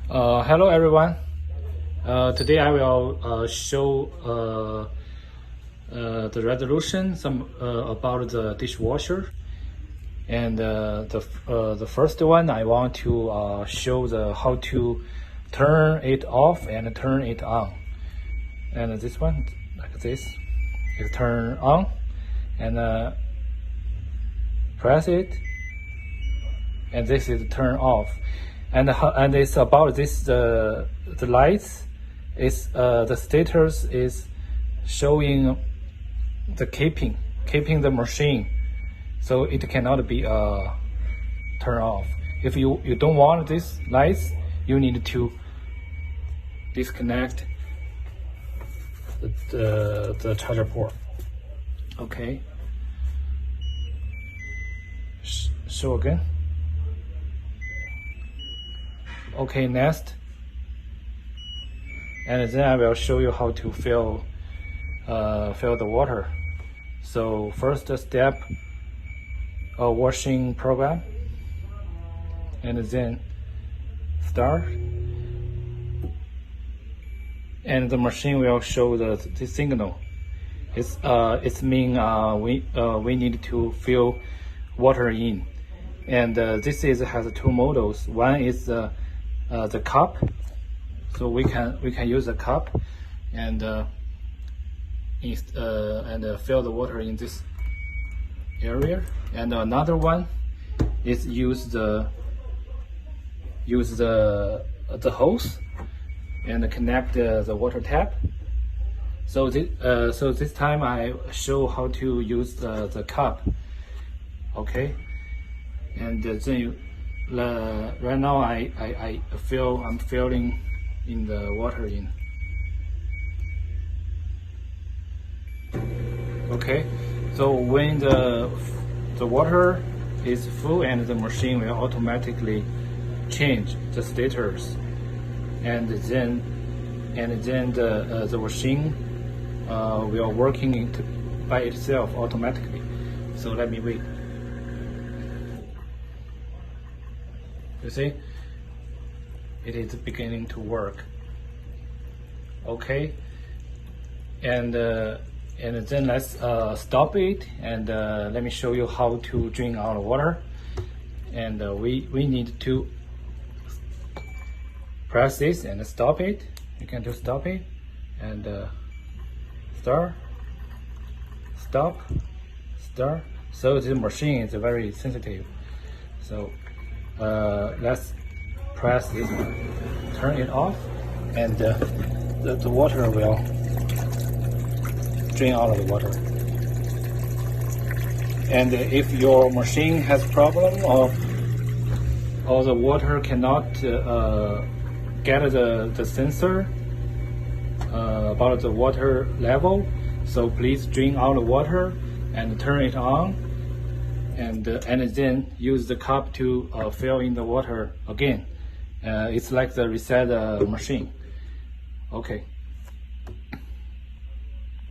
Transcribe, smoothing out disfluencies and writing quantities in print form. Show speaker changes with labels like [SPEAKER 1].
[SPEAKER 1] Hello everyone. Today I will show the resolution about the dishwasher, and the first one I want to show how to turn it off and turn it on. And this one, like this, is turn on, and press it, and this is turn off. And it's about this the lights is the status is showing the keeping the machine, so it cannot be turned off. If you don't want this lights, you need to disconnect the charger port. Okay, show again. Okay, next, and then I will show you how to fill the water. So first step, a washing program, and then start, and the machine will show the signal. It's mean we need to fill water in, and this has two models. One is the cup, so we can use the cup and fill the water in this area. And another one is use the hose and connect the water tap. So this time I show how to use the cup. Okay, and then right now I'm filling in the water in. Okay, so when the water is full, and the machine will automatically change the status, and then the machine will working by itself automatically. So let me wait. You see, it is beginning to work. Okay, and then let's stop it, and let me show you how to drain out water. And we need to press this and stop it. You can just stop it and start, stop, start. So the machine is very sensitive. So let's press this one, turn it off, and the water will drain out of the water. And if your machine has problem, or the water cannot get the sensor about the water level, so please drain out the water and turn it on, and then use the cup to fill in the water again. It's like the reset machine. Okay.